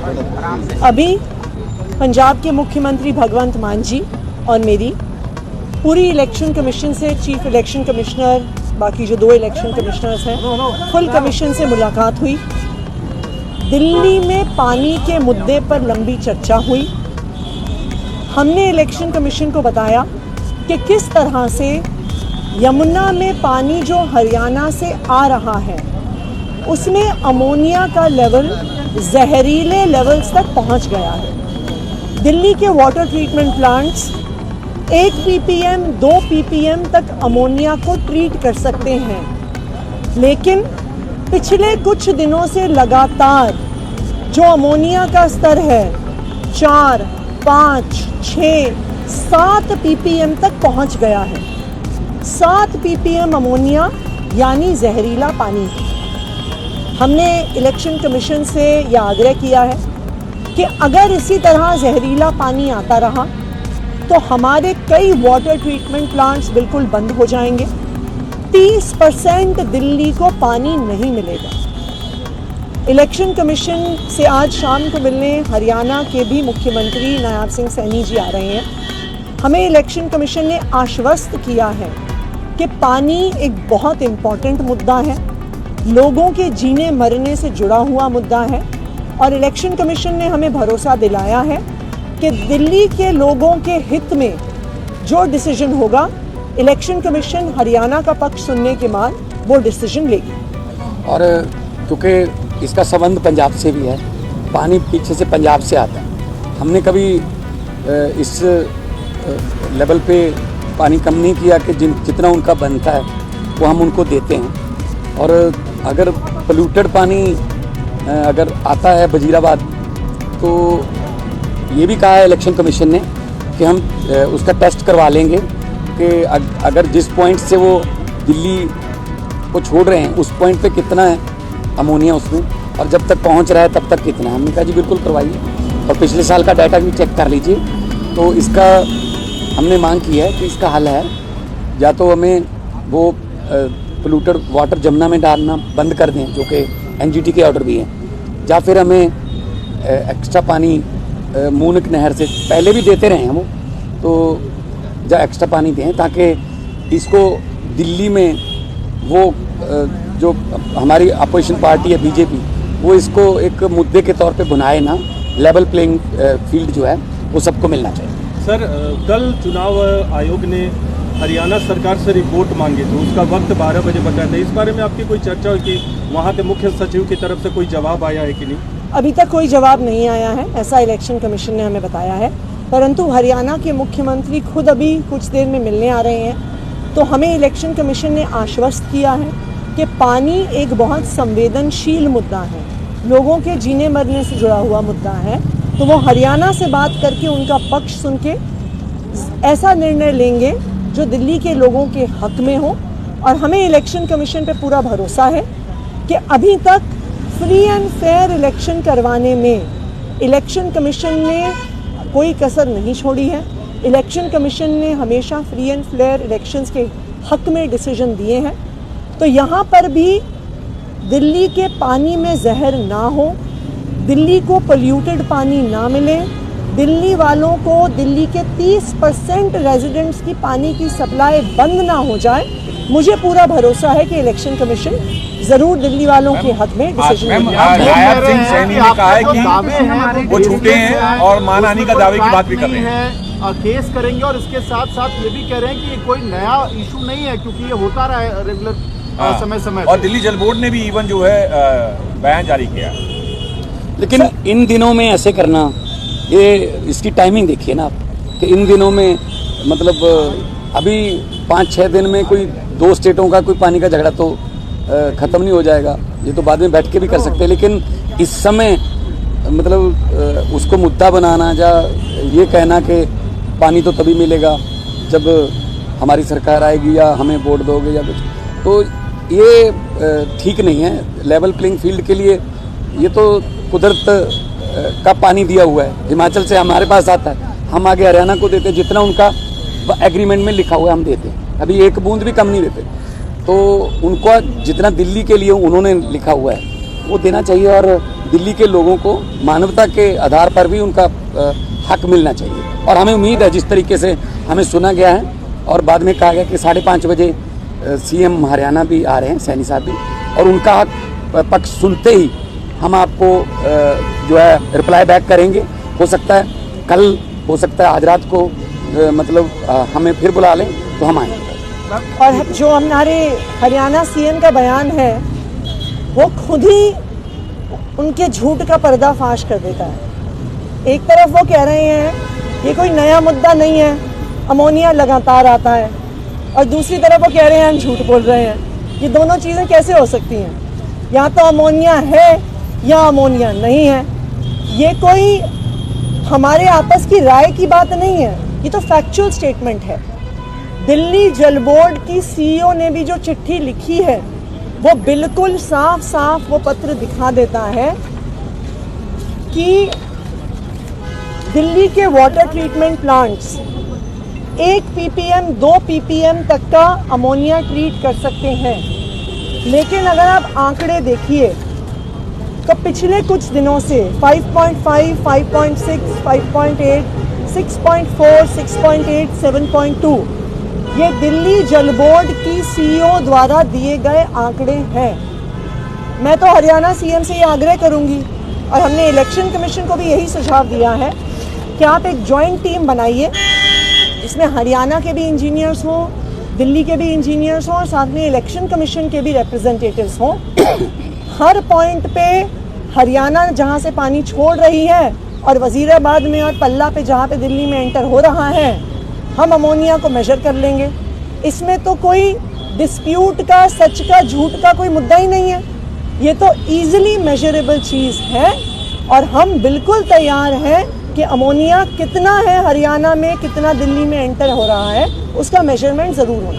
अभी पंजाब के मुख्यमंत्री भगवंत मान जी और मेरी पूरी इलेक्शन कमीशन से, चीफ इलेक्शन कमिश्नर, बाकी जो 2 इलेक्शन कमिश्नर्स हैं, फुल कमीशन से मुलाकात हुई। दिल्ली में पानी के मुद्दे पर लंबी चर्चा हुई। हमने इलेक्शन कमीशन को बताया कि किस तरह से यमुना में पानी जो हरियाणा से आ रहा है उसमें अमोनिया का लेवल जहरीले लेवल्स तक पहुंच गया है। दिल्ली के water treatment plants 1 ppm 2 ppm तक अमोनिया को ट्रीट कर सकते हैं, लेकिन पिछले कुछ दिनों से लगातार जो अमोनिया का स्तर है 4, 5, 6, 7 ppm तक पहुंच गया है। 7 ppm अमोनिया यानी जहरीला पानी। हमने इलेक्शन कमीशन से यह आग्रह किया है कि अगर इसी तरह जहरीला पानी आता रहा तो हमारे कई वाटर ट्रीटमेंट प्लांट्स बिल्कुल बंद हो जाएंगे। 30% दिल्ली को पानी नहीं मिलेगा। इलेक्शन कमीशन से आज शाम को मिलने हरियाणा के भी मुख्यमंत्री नायब सिंह सैनी जी आ रहे हैं। हमें इलेक्शन कमीशन ने आश्वस्त किया है कि पानी एक बहुत इम्पॉर्टेंट मुद्दा है, लोगों के जीने मरने से जुड़ा हुआ मुद्दा है, और इलेक्शन कमीशन ने हमें भरोसा दिलाया है कि दिल्ली के लोगों के हित में जो डिसीजन होगा, इलेक्शन कमीशन हरियाणा का पक्ष सुनने के बाद वो डिसीजन लेगी। और क्योंकि इसका संबंध पंजाब से भी है, पानी पीछे से पंजाब से आता है। हमने कभी इस लेवल पे पानी कम नहीं किया कि जितना उनका बनता है वो हम उनको देते हैं। और अगर पोल्यूटेड पानी अगर आता है वजीराबाद, तो ये भी कहा है इलेक्शन कमीशन ने कि हम उसका टेस्ट करवा लेंगे कि अगर जिस पॉइंट से वो दिल्ली को छोड़ रहे हैं उस पॉइंट पे कितना है अमोनिया उसमें, और जब तक पहुंच रहा है तब तक कितना है। हमने कहा जी बिल्कुल करवाइए, और पिछले साल का डाटा भी चेक कर लीजिए। तो इसका हमने मांग की है कि इसका हल है, या तो हमें वो पोल्यूटेड वाटर जमुना में डालना बंद कर दें, जो कि NGT के ऑर्डर भी है, या फिर हमें एक्स्ट्रा पानी मूनक नहर से पहले भी देते रहे हैं वो, तो या एक्स्ट्रा पानी दें ताकि इसको दिल्ली में वो जो हमारी अपोजिशन पार्टी है BJP, वो इसको एक मुद्दे के तौर पे बनाए ना। लेवल प्लेइंग फील्ड जो है वो सबको मिलना चाहिए। सर, कल चुनाव आयोग ने हरियाणा सरकार से रिपोर्ट मांगी थी, उसका वक्त 12 बजे बताया था। इस बारे में आपकी कोई चर्चा हुई कि वहाँ के मुख्य सचिव की तरफ से कोई जवाब आया है कि नहीं? अभी तक कोई जवाब नहीं आया है, ऐसा इलेक्शन कमीशन ने हमें बताया है। परंतु हरियाणा के मुख्यमंत्री खुद अभी कुछ देर में मिलने आ रहे हैं, तो हमें इलेक्शन कमीशन ने आश्वस्त किया है कि पानी एक बहुत संवेदनशील मुद्दा है, लोगों के जीने मरने से जुड़ा हुआ मुद्दा है। तो वो हरियाणा से बात करके उनका पक्ष सुन के ऐसा निर्णय लेंगे जो दिल्ली के लोगों के हक में हो। और हमें इलेक्शन कमीशन पे पूरा भरोसा है कि अभी तक फ्री एंड फेयर इलेक्शन करवाने में इलेक्शन कमीशन ने कोई कसर नहीं छोड़ी है। इलेक्शन कमीशन ने हमेशा फ्री एंड फेयर इलेक्शंस के हक में डिसीजन दिए हैं। तो यहाँ पर भी दिल्ली के पानी में जहर ना हो, दिल्ली को पोल्यूटेड पानी ना मिले, दिल्ली वालों को, दिल्ली के 30% रेजिडेंट्स की पानी की सप्लाई बंद ना हो जाए। मुझे पूरा भरोसा है कि इलेक्शन कमीशन जरूर दिल्ली वालों के हक में डिसीजन लेगी। नायब सिंह सैनी ने कहा है कि वो झूठे हैं और मानहानि का दावे की बात भी कर रहे हैं, केस करेंगे, और इसके साथ साथ ये भी कह रहे हैं कि ये कोई नया इशू नहीं है, क्योंकि ये होता रहा है रेगुलर समय समय। और दिल्ली जल बोर्ड ने भी इवन जो है बयान जारी किया। लेकिन इन दिनों में ऐसे करना, ये इसकी टाइमिंग देखिए ना आप, कि इन दिनों में मतलब अभी 5-6 दिन में कोई 2 स्टेटों का कोई पानी का झगड़ा तो ख़त्म नहीं हो जाएगा। ये तो बाद में बैठ के भी कर सकते हैं, लेकिन इस समय मतलब उसको मुद्दा बनाना, या ये कहना कि पानी तो तभी मिलेगा जब हमारी सरकार आएगी या हमें वोट दोगे या कुछ, तो ये ठीक नहीं है। लेवल प्लेइंग फील्ड के लिए ये तो कुदरत का पानी दिया हुआ है, हिमाचल से हमारे पास आता है, हम आगे हरियाणा को देते हैं, जितना उनका एग्रीमेंट में लिखा हुआ है हम देते हैं, अभी एक बूंद भी कम नहीं देते। तो उनको जितना दिल्ली के लिए उन्होंने लिखा हुआ है वो देना चाहिए, और दिल्ली के लोगों को मानवता के आधार पर भी उनका हक मिलना चाहिए। और हमें उम्मीद है, जिस तरीके से हमें सुना गया है और बाद में कहा गया कि 5:30 बजे सीएम हरियाणा भी आ रहे हैं, सैनी साहब भी, और उनका हक पक्ष सुनते ही हम आपको जो है रिप्लाई बैक करेंगे। हो सकता है कल, हो सकता है आज रात को मतलब हमें फिर बुला लें तो हम आएंगे। और जो हमारे हरियाणा सीएम का बयान है वो खुद ही उनके झूठ का पर्दाफाश कर देता है। एक तरफ वो कह रहे हैं ये कोई नया मुद्दा नहीं है, अमोनिया लगातार आता है, और दूसरी तरफ वो कह रहे हैं हम झूठ बोल रहे हैं। ये दोनों चीज़ें कैसे हो सकती हैं? या तो अमोनिया है या अमोनिया नहीं है। ये कोई हमारे आपस की राय की बात नहीं है, ये तो फैक्चुअल स्टेटमेंट है। दिल्ली जल बोर्ड की सीईओ ने भी जो चिट्ठी लिखी है वो बिल्कुल साफ साफ वो पत्र दिखा देता है कि दिल्ली के water treatment plants 1 ppm 2 ppm तक का अमोनिया ट्रीट कर सकते हैं। लेकिन अगर आप आंकड़े देखिए तो पिछले कुछ दिनों से 5.5, 5.6, 5.8, 6.4, 6.8, 7.2 ये दिल्ली जल बोर्ड की सीईओ द्वारा दिए गए आंकड़े हैं। मैं तो हरियाणा सीएम से ये आग्रह करूंगी, और हमने इलेक्शन कमीशन को भी यही सुझाव दिया है कि आप एक जॉइंट टीम बनाइए जिसमें हरियाणा के भी इंजीनियर्स हों, दिल्ली के भी इंजीनियर्स हों, और साथ में इलेक्शन कमीशन के भी रिप्रेजेंटेटिव्स हों। हर पॉइंट पे हरियाणा जहाँ से पानी छोड़ रही है और वजीराबाद में और पल्ला पे जहाँ पे दिल्ली में एंटर हो रहा है, हम अमोनिया को मेजर कर लेंगे। इसमें तो कोई डिस्प्यूट का, सच का, झूठ का कोई मुद्दा ही नहीं है। ये तो इजीली मेजरेबल चीज़ है, और हम बिल्कुल तैयार हैं कि अमोनिया कितना है हरियाणा में, कितना दिल्ली में एंटर हो रहा है, उसका मेजरमेंट ज़रूर होगा।